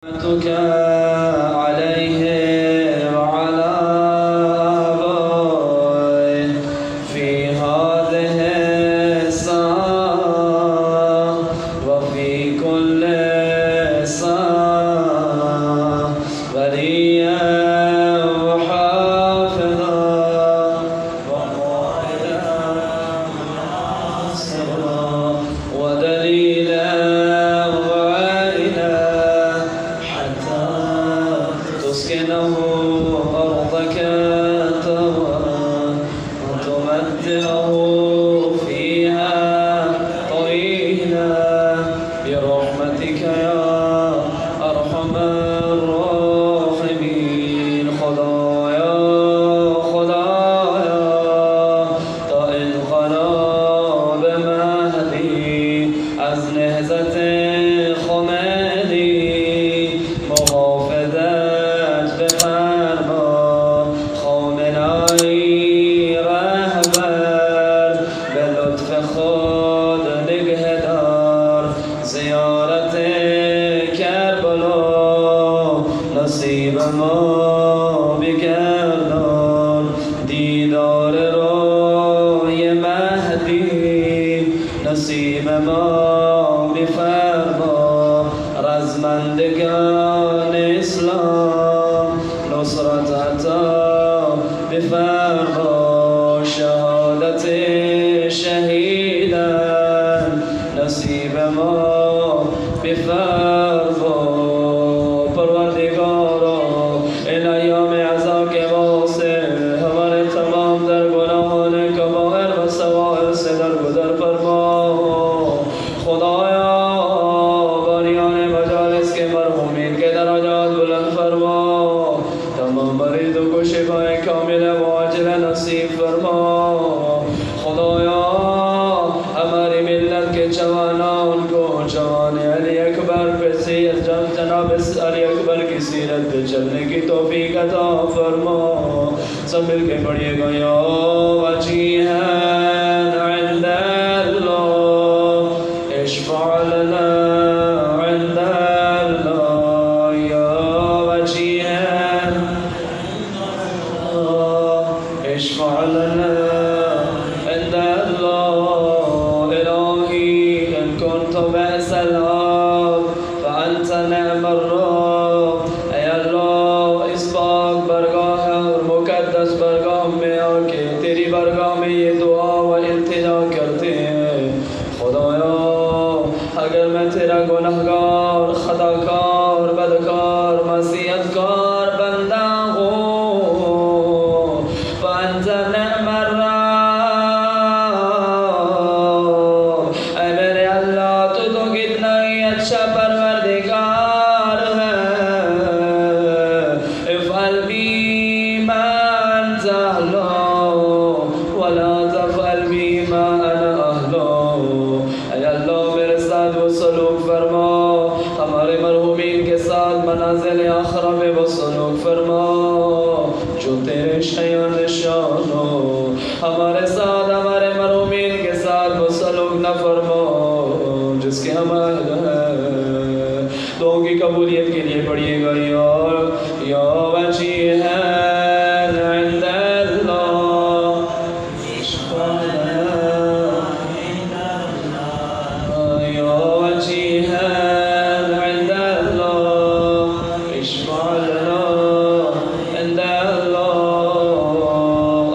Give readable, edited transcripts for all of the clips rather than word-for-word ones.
رحمتك عليه وعلى آبائه في هذه الساعة وفي كل ساعة وليا وحافظا وقائدا وناصرا ودليلا تسكنه أرضك طوعا وتمتعه فيها طويلا برحمتك يا أرحم الراحمين. خدایا تا انقلاب مهدی از نهضت خمینی محافظت بفرما خامنه‌ای رهبر به لطف خود نگهدار زیارت کربلا نصیب ما بگردان دیدار رای مهدی نصیب ما بفرما رزمندگان اسلام نصرت عطا بفرما شهادت شهیدان نصیب ما بفرما. پروردگارا این ایام عزا کے واسطے ہمارے تمام در گناہان کبائر و صغائر سے درگزر فرما. خدایا بانیان مجالس کے مرحومین کے درجات بلند فرما. تمام مریضوں کو شفاء کامل و عاجل نصیب فرما. خدایا ہماری ملت کے جوانان کو جوان علی اکبر پہ جناب علی اکبر کی سیرت پہ چلنے کی توفیق عطا فرما. سب مل کے پڑھیے گا یا وجیہا عند اللہ اشفع لنا عند اللہ یا وجیہا اشفع لنا عند اللہ. الہی ان كنت بئس الاب فانت نعم الرب. اے اللہ اس پاک برگاہ اور مقدس برگاہ میں آ کے تیری برگاہ میں یہ دعا و التجا کرتے ہیں. خدایا اگر میں تیرا گناہگار خطاکار بدکار معصیت کار بندہ ہوں فانت نعم الرب. اے میرے اللہ تو کتنا ہی اچھا پروردگار ہے. افعل بی ما انت اہلہ ولا تفعل بی ما انا اہلہ. اے اللہ میرے ساتھ وہ سلوک فرما ہمارے مرحومین کے ساتھ منازل آخرہ میں وہ سلوک فرما جو تیرے شیان نشان ہو. ہمارے ساتھ ہمارے مرحومین کے ساتھ وہ سلوک نہ فرما جس کے ہم اہل ہیں. دعاؤں کی قبولیت کے لیے پڑھیے گا یا وجیہا عند اللہ اشفع لنا یا وجیہا عند اللہ اشفع لنا عند اللہ.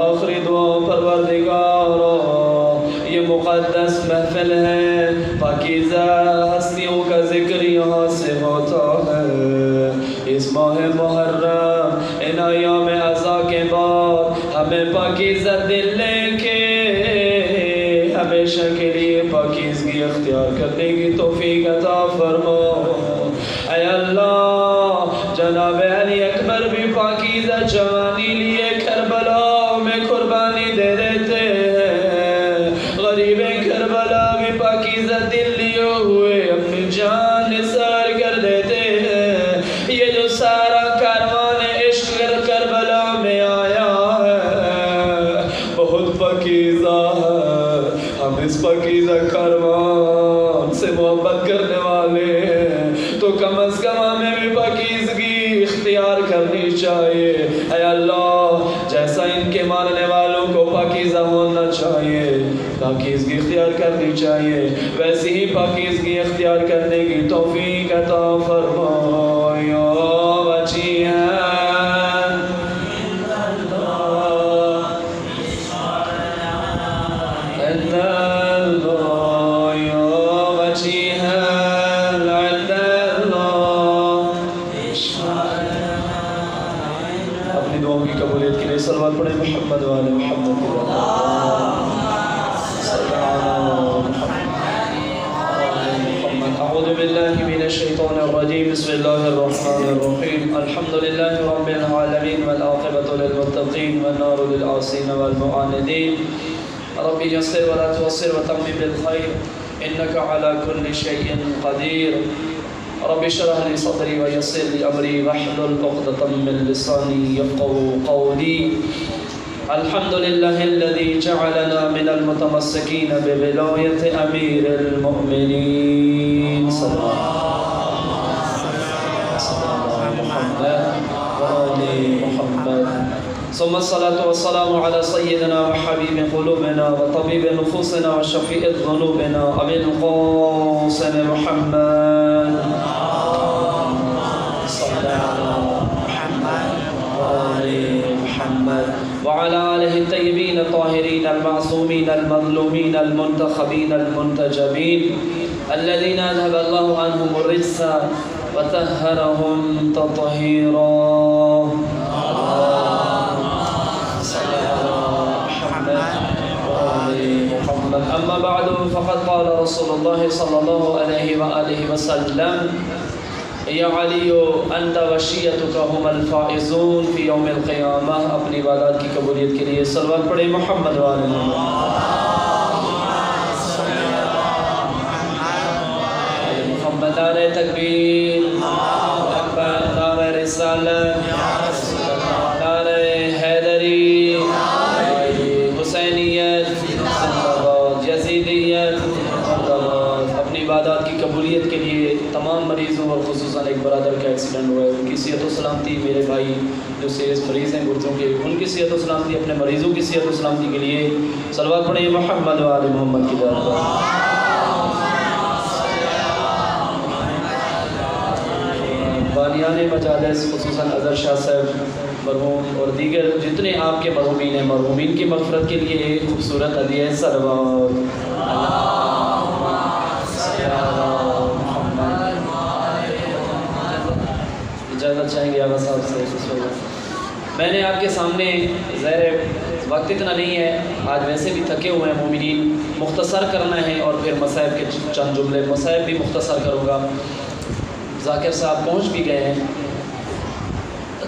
آخری دعا پروردگارا یہ مقدس محفل ہے پاکیزہ ہستیوں کا ذکر یہاں سے ہوتا ہے. اس ماہ محرم ان ایام عزا کے بعد ہمیں پاکیزہ دل لے کے ہمیشہ کے لیے پاکیزگی اختیار کرنے کی توفیق عطا فرما. اے اللہ جناب علی اکبر بھی پاکیزہ جوانی لیے کربلا میں قربانی دے دیتے ہیں. غریب کربلا بھی پاکیزہ دل لیے ہوئے اپنی جان نثار کر دیتے ہیں. یہ جو سارا کاروان عشق کربلا میں آیا ہے بہت پاکیزہ ہے. ہم اس پاکیزہ کاروان سے محبت کرنے والے ہیں تو کم از کم ہمیں بھی کرنی چاہیے. اے اللہ جیسا ان کے ماننے والوں کو پاکیزہ ہونا چاہیے، پاکیزگی اختیار کرنی چاہیے، ویسی ہی پاکیزگی اختیار کرنے کی توفیق عطا فرما یا وجیہاً. صلوات پڑھیں محمد والے محمد. اعوذ باللہ من الشیطان الرجیم. بسم اللہ الرحمن الرحیم. الحمد للہ رب العالمین والعاقبۃ للمتقین والنار للعاصین والمعاندین. رب یسر ولا تعسر وتمم بالخیر انک علی کل شیء قدیر. رب اشرح لي صدري ويسر لي امري واحلل عقدة من لساني يفقهوا قولي. الحمد لله الذي جعلنا من المتمسكين بولاية امير المؤمنين صلى الله عليه محمد وآل محمد. ثم الصلاة والسلام على سيدنا وحبيب قلوبنا وطبيب نفوسنا وشفيع ذنوبنا أبي القاسم محمد صلى على محمد وآل محمد وعلى آله الطيبين الطاهرين المعصومين المظلومين المنتخبين المنتجبين الذين أذهب الله عنهم الرجس وطهرهم تطهيرا. أما بعد فقد قال رسول الله صلى الله عليه وآله وسلم يا علي أنت وشيتك هم الفائزون في يوم القيامة. اپنی عبادات کی قبولیت کے لیے صلوات پڑھیں محمد والے محمد. نعرہ تکبیر، نعرہ رسالت، نعرہ حیدری، حسینیت، یزیدیت. اپنی عبادات کی قبولیت کے لیے تمام مریضوں اور خصوصاً ایک برادر کا ایکسیڈنٹ ہوا ہے، ان کی صحت و سلامتی، میرے بھائی جو سیریس مریض ہیں گردوں کے، ان کی صحت و سلامتی، اپنے مریضوں کی صحت و سلامتی کے لیے صلوات پڑھیں محمد و آل محمد کی درگاہ. بانیان مجالس خصوصاً اظہر شاہ صاحب مرحوم اور دیگر جتنے آپ کے مرحومین ہیں، مرحومین کی مغفرت کے لیے ایک خوبصورت ہدیہ ہے صلوات. اجازت چاہیں گے آغا صاحب سے. میں نے آپ کے سامنے ظاہر وقت اتنا نہیں ہے، آج ویسے بھی تھکے ہوئے ہیں مومنین، مختصر کرنا ہے اور پھر مصائب کے چند جملے، مصائب بھی مختصر کروں گا. ذاکر صاحب پہنچ بھی گئے ہیں.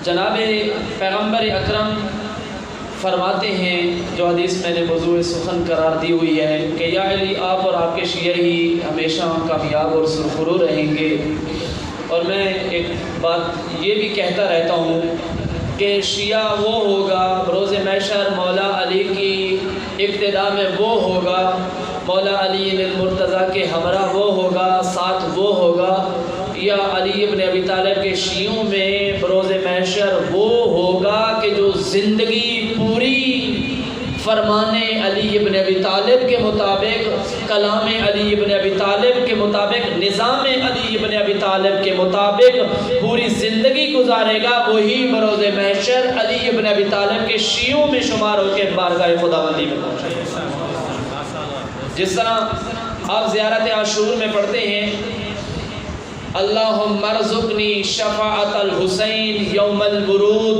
جناب پیغمبر اکرم فرماتے ہیں، جو حدیث میں نے موضوع سخن قرار دی ہوئی ہے کہ یا علی آپ اور آپ کے شیعہ ہی ہمیشہ کامیاب اور سرخرو رہیں گے. اور میں ایک بات یہ بھی کہتا رہتا ہوں کہ شیعہ وہ ہوگا روز محشر مولا علی کی ابتدا میں، وہ ہوگا مولا علی المرتضیٰ کے ہمراہ، وہ ہوگا ساتھ، وہ ہوگا یا علی ابن ابی طالب کے شیعوں میں بروز محشر وہ ہوگا کہ جو زندگی پوری فرمان علی ابن ابی طالب کے مطابق، کلام علی ابن ابی طالب کے مطابق، نظام علی ابن ابی طالب کے مطابق پوری زندگی گزارے گا، وہی بروز محشر علی ابن ابی طالب کے شیعوں میں شمار ہو کے بارگاہ خداوندی میں پہنچے گا. جس طرح آپ زیارت عاشور میں پڑھتے ہیں اللہم ارزقنی شفاعت الحسین یوم الورود،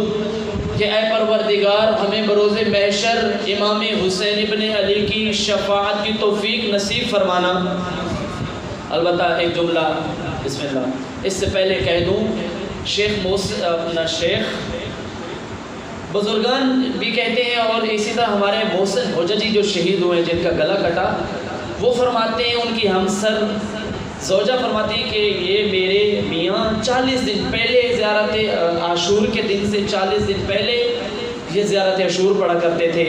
کہ اے پروردگار ہمیں بروز محشر امام حسین ابن علی کی شفاعت کی توفیق نصیب فرمانا. البتہ ایک جملہ بسم اللہ اس سے پہلے کہہ دوں، اپنا شیخ بزرگان بھی کہتے ہیں اور اسی طرح ہمارے محسن حججی جو شہید ہوئے جن کا گلا کٹا، وہ فرماتے ہیں، ان کی ہمسر زوجہ فرماتی ہے کہ یہ میرے میاں 40 دن پہلے زیارت عاشور کے دن سے 40 دن پہلے یہ زیارت عاشور پڑھا کرتے تھے،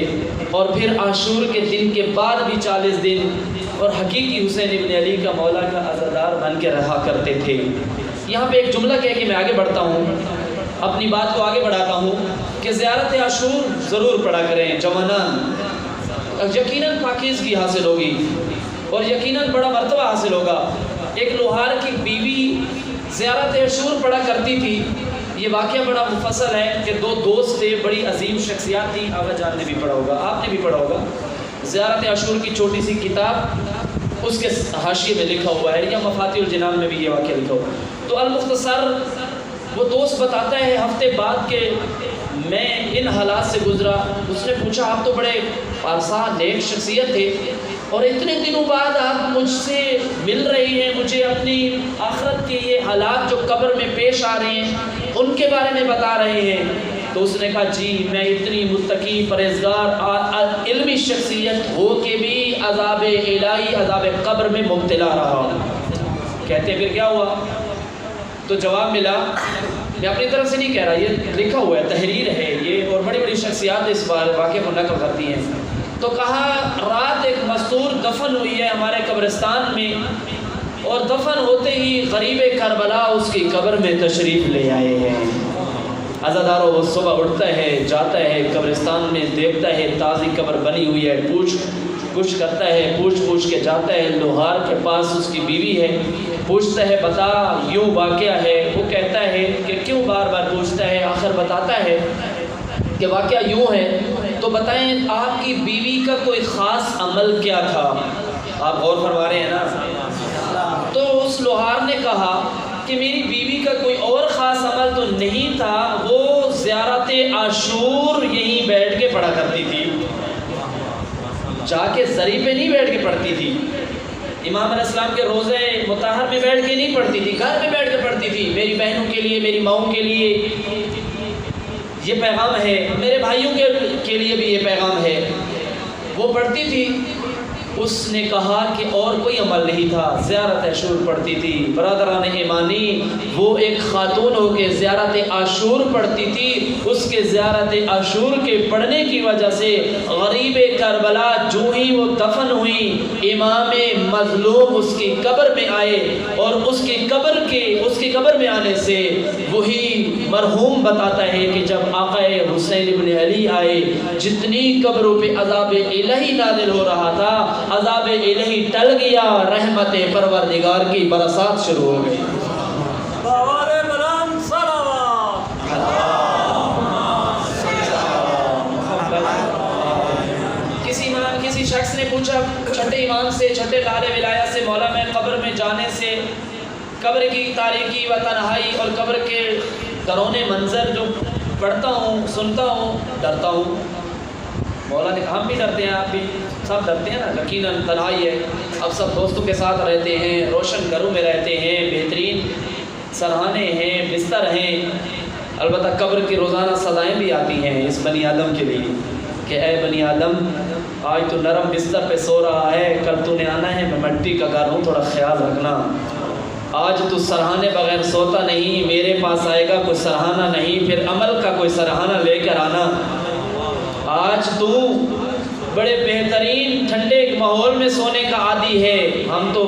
اور پھر عاشور کے دن کے بعد بھی 40 دن، اور حقیقی حسین ابن علی کا مولا کا عزادار بن کے رہا کرتے تھے. یہاں پہ ایک جملہ کہہ کہ میں آگے بڑھتا ہوں. اپنی بات کو آگے بڑھاتا ہوں کہ زیارت عاشور ضرور پڑھا کریں جوانان، یقیناً پاکیزگی حاصل ہوگی اور یقیناً بڑا مرتبہ حاصل ہوگا۔ ایک لوہار کی بیوی زیارت عاشور پڑھا کرتی تھی۔ یہ واقعہ بڑا مفصل ہے کہ دو دوست تھے، بڑی عظیم شخصیات تھی، آغا جان نے بھی پڑھا ہوگا، آپ نے بھی پڑھا ہوگا۔ زیارت عاشور کی چھوٹی سی کتاب، اس کے حاشیے میں لکھا ہوا ہے، یا مفاتیح الجنان میں بھی یہ واقعہ لکھا ہوا ہے۔ تو المختصر وہ دوست بتاتا ہے ہفتے بعد کہ میں ان حالات سے گزرا۔ اس نے پوچھا آپ تو بڑے پارسا نیک شخصیت تھے اور اتنے دنوں بعد آپ مجھ سے مل رہی ہیں، مجھے اپنی آخرت کے یہ حالات جو قبر میں پیش آ رہے ہیں ان کے بارے میں بتا رہے ہیں۔ تو اس نے کہا جی میں اتنی متقی پرہیزگار علمی شخصیت ہو کے بھی عذاب الہی عذاب قبر میں مبتلا رہا۔ کہتے پھر کیا ہوا؟ تو جواب ملا، میں اپنی طرف سے نہیں کہہ رہا، یہ لکھا ہوا ہے، تحریر ہے یہ، اور بڑی بڑی شخصیات اس بار واقعے کو نقل کرتی ہیں۔ تو کہا رات ایک مستور دفن ہوئی ہے ہمارے قبرستان میں، اور دفن ہوتے ہی غریب کربلا اس کی قبر میں تشریف لے آئے ہیں۔ عزاداروں وہ صبح اٹھتا ہے، جاتا ہے قبرستان میں، دیکھتا ہے تازی قبر بنی ہوئی ہے، پوچھ کرتا ہے، پوچھ کے جاتا ہے لوہار کے پاس، اس کی بیوی ہے، پوچھتا ہے بتا یوں واقعہ ہے۔ وہ کہتا ہے کہ کیوں بار بار پوچھتا ہے؟ آخر بتاتا ہے کہ واقعہ یوں ہے۔ تو بتائیں آپ کی بیوی کا کوئی خاص عمل کیا تھا؟ آپ غور فرما رہے ہیں نا؟ تو اس لوہار نے کہا کہ میری بیوی کا کوئی اور خاص عمل تو نہیں تھا، وہ زیارت عاشور یہیں بیٹھ کے پڑھا کرتی تھی، جا کے زری پہ نہیں بیٹھ کے پڑھتی تھی، امام علیہ السلام کے روزے مطہر میں بیٹھ کے نہیں پڑھتی تھی، گھر میں بیٹھ کے پڑھتی تھی۔ میری بہنوں کے لیے، میری ماؤں کے لیے یہ پیغام ہے، میرے بھائیوں کے لیے بھی یہ پیغام ہے، وہ پڑھتی تھی۔ اس نے کہا کہ اور کوئی عمل نہیں تھا، زیارت عاشور پڑھتی تھی۔ برادران ایمانی، وہ ایک خاتون ہو کے زیارت عاشور پڑھتی تھی، اس کے زیارت عاشور کے پڑھنے کی وجہ سے غریب کربلا جو ہی وہ دفن ہوئی، امام مظلوم اس کی قبر میں آئے، اور اس کی قبر میں آنے سے وہی مرحوم بتاتا ہے کہ جب آقا حسین ابن علی آئے، جتنی قبروں پہ عذاب الہی نازل ہو رہا تھا، عذاب الہی ٹل گیا، رحمت پروردگار کی برسات شروع ہو گئی۔ کسی شخص نے پوچھا چھٹے امام سے، چھٹے لال ولایت سے، مولا میں قبر میں جانے سے قبر کی تاریکی و تنہائی اور قبر کے درونے منظر جو پڑھتا ہوں، سنتا ہوں، ڈرتا ہوں۔ مولا نے کہا ہم بھی ڈرتے ہیں، آپ بھی، سب ڈرتے ہیں نا، یقیناً تنہائی ہے، اب سب دوستوں کے ساتھ رہتے ہیں، روشن گھروں میں رہتے ہیں، بہترین سرہانے ہیں، بستر ہیں، البتہ قبر کی روزانہ سزائیں بھی آتی ہیں اس بنی آدم کے لیے کہ اے بنی آدم، آج تو نرم بستر پہ سو رہا ہے، کل تو نے آنا ہے، میں مٹی کا گھر ہوں، تھوڑا خیال رکھنا۔ آج تو سرہانے بغیر سوتا نہیں، میرے پاس آئے گا کوئی سرہانہ نہیں، پھر عمل کا کوئی سرہانہ لے کر آنا۔ آج تو بڑے بہترین ٹھنڈے ماحول میں سونے کا عادی ہے، ہم تو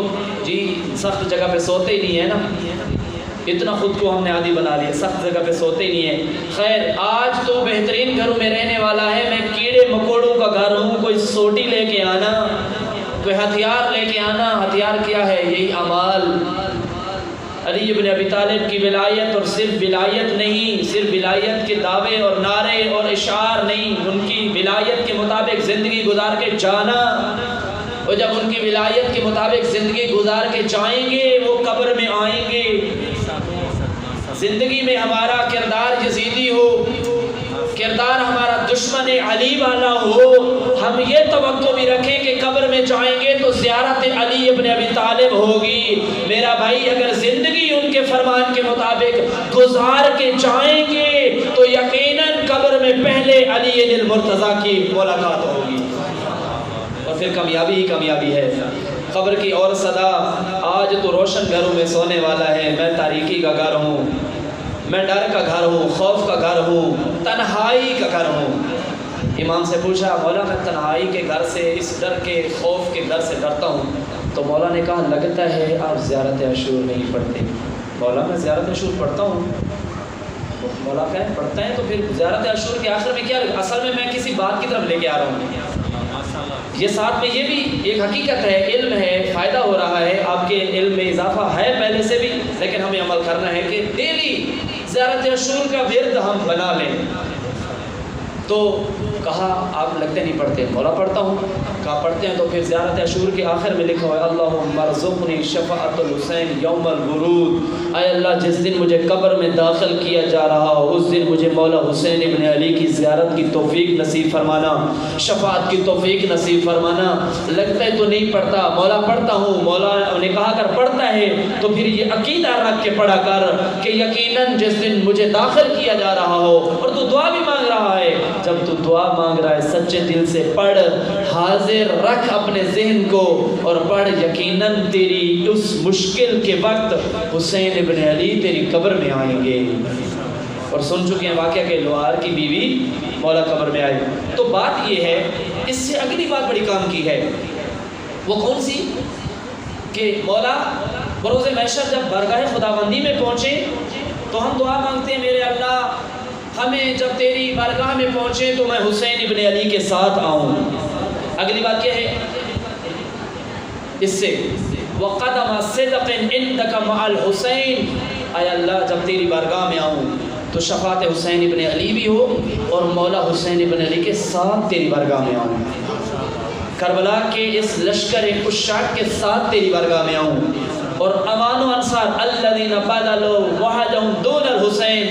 جی سخت جگہ پہ سوتے ہی نہیں ہے نا، اتنا خود کو ہم نے عادی بنا لیا، سخت جگہ پہ سوتے ہی نہیں ہے۔ خیر آج تو بہترین گھروں میں رہنے والا ہے، میں کیڑے مکوڑوں کا گھر ہوں، کوئی سوٹی لے کے آنا، کوئی ہتھیار لے کے آنا۔ ہتھیار کیا ہے؟ یہی اعمال۔ علی ابن ابی طالب کی ولایت، اور صرف ولایت نہیں، صرف ولایت کے دعوے اور نعرے اور اشعار نہیں، ان کی ولایت کے مطابق زندگی گزار کے جانا، اور جب ان کی ولایت کے مطابق زندگی گزار کے جائیں گے وہ قبر میں آئیں گے۔ زندگی میں ہمارا کردار یزیدی ہو، کردار ہمارا دشمن علی والا ہو، ہم یہ توقع بھی رکھیں کہ قبر میں جائیں گے تو زیارت علی ابن ابی طالب ہوگی۔ میرا بھائی اگر زندگی ان کے فرمان کے مطابق گزار کے جائیں گے تو یقیناً قبر میں پہلے علی المرتضیٰ کی ملاقات ہوگی، اور پھر کامیابی ہی کامیابی ہے۔ قبر کی اور صدا، آج تو روشن گھروں میں سونے والا ہے، میں تاریکی کا گھر ہوں، میں ڈر کا گھر ہوں، خوف کا گھر ہوں، تنہائی کا گھر ہوں۔ امام سے پوچھا مولا میں تنہائی کے گھر سے، اس ڈر کے خوف کے گھر سے ڈرتا ہوں۔ تو مولا نے کہا لگتا ہے آپ زیارت عاشور نہیں پڑھتے۔ مولا میں زیارت عاشور پڑھتا ہوں۔ مولا کہیں پڑھتا ہے تو پھر زیارت عاشور کے آخر میں کیا؟ اصل میں کسی بات کی طرف لے کے آ رہا ہوں، یہ ساتھ میں یہ بھی ایک حقیقت ہے، علم ہے، فائدہ ہو رہا ہے، آپ کے علم میں اضافہ ہے پہلے سے بھی، لیکن ہمیں عمل کرنا ہے کہ ڈیلی زیارت عاشور کا ورد ہم بنا لیں۔ تو کہا آپ لگتے نہیں پڑھتے؟ مولا پڑھتا ہوں۔ کہا پڑھتے ہیں تو پھر زیارت عاشور کے آخر میں لکھا ہوا ہے اللہم ارزقنی شفاعت الحسین یوم الورود، اے اللہ جس دن مجھے قبر میں داخل کیا جا رہا ہو اس دن مجھے مولا حسین ابن علی کی زیارت کی توفیق نصیب فرمانا، شفاعت کی توفیق نصیب فرمانا۔ لگتا ہے تو نہیں پڑھتا، مولا پڑھتا ہوں۔ مولا نے کہا اگر پڑھتا ہے تو پھر یہ عقیدہ رکھ کے پڑھا کر کہ یقیناً جس دن مجھے داخل کیا جا رہا ہو، اور تو دعا بھی مانگ رہا ہے، جب تو دعا مانگ رہا ہے سچے دل سے پڑھ، حاضر رکھ اپنے ذہن کو اور پڑھ، یقیناً تیری اس مشکل کے وقت حسین ابن علی تیری قبر میں آئیں گے۔ اور سن چکے ہیں واقعہ کہ لوہار کی بیوی مولا قبر میں آئی۔ تو بات یہ ہے، اس سے اگلی بات بڑی کام کی ہے، وہ کون سی؟ کہ مولا بروز محشر جب بارگاہ خداوندی میں پہنچے تو ہم دعا مانگتے ہیں میرے اللہ ہمیں جب تیری بارگاہ میں پہنچے تو میں حسین ابن علی کے ساتھ آؤں۔ اگلی بات کیا ہے اس سے؟ وَقَدَمَ صِدْقٍ عِنْدَكَ مَعَ الْحُسَيْنِ، اے اللہ جب تیری بارگاہ میں آؤں تو شفاعت حسین ابن علی بھی ہو اور مولا حسین ابن علی کے ساتھ تیری بارگاہ میں آؤں، کربلا کے اس لشکر عشاق کے ساتھ تیری بارگاہ میں آؤں، اور امان و انصار الذین بذلوا وحدهم دون الحسین،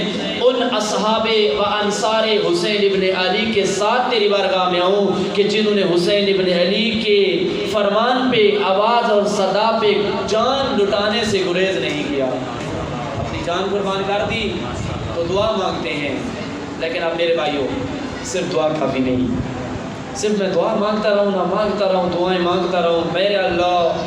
ان اصحاب و انصار حسین ابن علی کے ساتھ تیری بارگاہ میں آؤں کہ جنہوں نے حسین ابن علی کے فرمان پہ، آواز اور صدا پہ جان لٹانے سے گریز نہیں کیا، اپنی جان قربان کر دی۔ تو دعا مانگتے ہیں، لیکن اب میرے بھائیوں صرف دعا کافی نہیں، صرف میں دعا مانگتا رہوں دعائیں مانگتا رہوں، میرے اللہ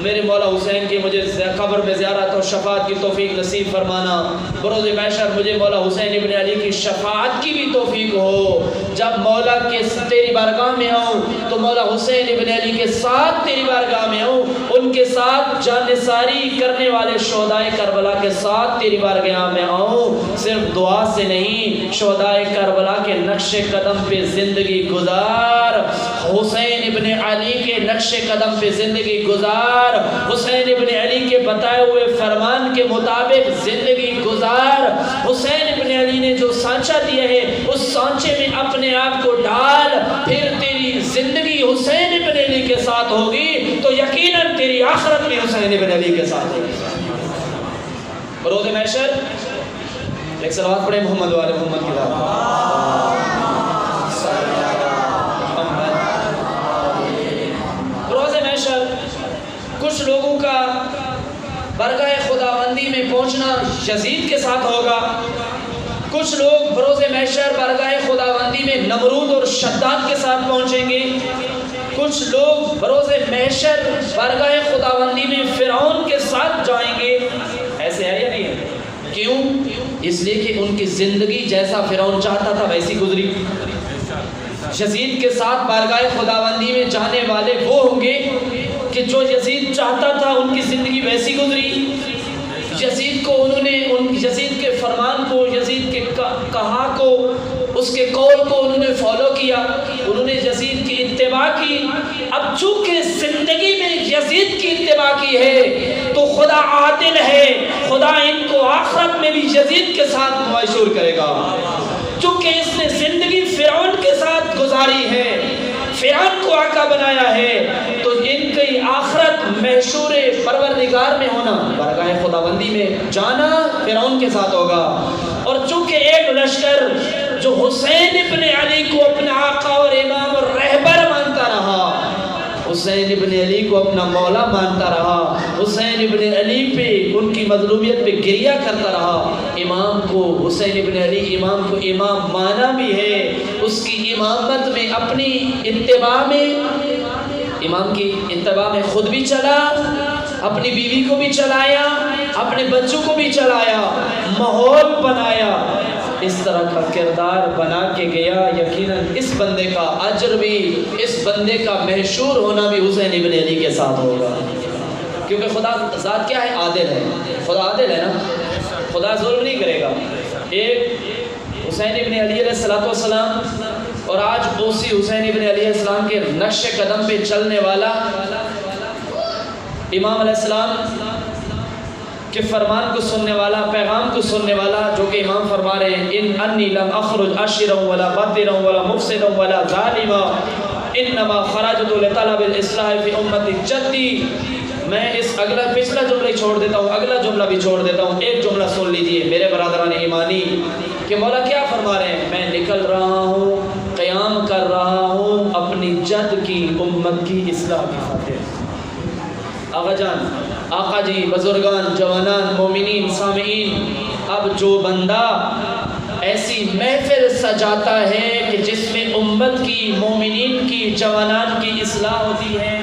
میرے مولا حسین کی مجھے قبر میں زیارت اور شفاعت کی توفیق نصیب فرمانا، بروز محشر مجھے مولا حسین ابن علی کی شفاعت کی بھی توفیق ہو، جب مولا کے تیری بارگاہ میں آؤں تو مولا حسین ابن علی کے ساتھ تیری بارگاہ میں آؤں، ان کے ساتھ جان نثاری کرنے والے شہدائے کربلا کے ساتھ تیری بارگاہ میں آؤں۔ صرف دعا سے نہیں، شہدائے کربلا کے نقش قدم پہ زندگی گزار، حسین ابن علی کے نقش قدم پہ زندگی گزار، حسین ابن علی کے بتائے ہوئے فرمان کے مطابق زندگی گزار، حسین ابن علی نے جو سانچہ دیا ہے اس سانچے میں اپنے آپ کو ڈال، پھر تیری زندگی حسین ابن علی کے ساتھ ہوگی تو یقیناً تیری آخرت بھی حسین ابن علی کے ساتھ ہوگی۔ بروز محشر ایک صلوات پڑھیں محمد والے محمد کی طرف۔ بروز محشر کچھ لوگوں کا بارگاہ خداوندی میں پہنچنا یزید کے ساتھ ہوگا، کچھ لوگ بروز محشر بارگاہ خداوندی میں نمرود اور شداد کے ساتھ پہنچیں گے، کچھ لوگ بروز محشر بارگاہ خداوندی میں فرعون کے ساتھ جائیں گے۔ ایسے ہے یا نہیں ہے؟ کیوں؟ اس لیے کہ ان کی زندگی جیسا فرعون چاہتا تھا ویسی گزری۔ یزید کے ساتھ بارگاہ خداوندی میں جانے والے وہ ہوں گے کہ جو یزید چاہتا تھا ان کی زندگی ویسی گزری، یزید کو انہوں نے یزید کے فرمان کو، یزید کے کہا کو، اس کے قول کو انہوں نے فالو کیا، انہوں نے یزید کی اتباع کی۔ اب چونکہ زندگی میں یزید کی اتباع کی ہے تو خدا عادل ہے، خدا ان کو آخرت میں بھی یزید کے ساتھ معاشور کرے گا، چونکہ اس نے زندگی فرعون کے ساتھ گزاری ہے، فرعون کو آقا بنایا ہے، تو ان کی آخرت محشور پروردگار میں ہونا، بارگاہ خداوندی میں جانا فرعون کے ساتھ ہوگا۔ اور چونکہ ایک لشکر جو حسین ابن علی کو اپنا آقا اور امام اور رہبر مانتا رہا، حسین ابن علی کو اپنا مولا مانتا رہا، حسین ابن علی پہ ان کی مظلومیت پہ گریہ کرتا رہا، امام کو حسین ابن علی امام کو امام مانا بھی ہے، اس کی امامت میں اپنی اتباع میں، امام کی اتباع میں خود بھی چلا، اپنی بیوی کو بھی چلایا، اپنے بچوں کو بھی چلایا، ماحول بنایا، اس طرح کا کردار بنا کے گیا، یقیناً اس بندے کا اجر بھی، اس بندے کا محشور ہونا بھی حسین ابن علی کے ساتھ ہوگا، کیونکہ خدا ذات کیا ہے؟ عادل ہے، خدا عادل ہے نا، خدا ظلم نہیں کرے گا۔ ایک حسین ابن علی علیہ السلام اور آج اسی حسین ابن علی علیہ السلام کے نقش قدم پہ چلنے والا امام علیہ السلام کے فرمان کو سننے والا، پیغام کو سننے والا، جو کہ امام فرما رہے ہیں ان انی لم اخرج عشرا ولا بدرا ولا مفسدا ولا ظالما انما خرجت لطلب الاصلاح فی امتی جدی. میں اس پچھلا جملہ چھوڑ دیتا ہوں، اگلا جملہ بھی چھوڑ دیتا ہوں. ایک جملہ سن لیجئے میرے برادران ایمانی کہ مولا کیا فرما رہے ہیں، میں نکل رہا ہوں، قیام کر رہا ہوں اپنی جد کی امت کی اصلاح کی خاطر. آقا جان، آقا جی، بزرگان، جوانان، مومنین، سامعین، اب جو بندہ ایسی محفل سجاتا ہے کہ جس میں امت کی، مومنین کی، جوانان کی اصلاح ہوتی ہے،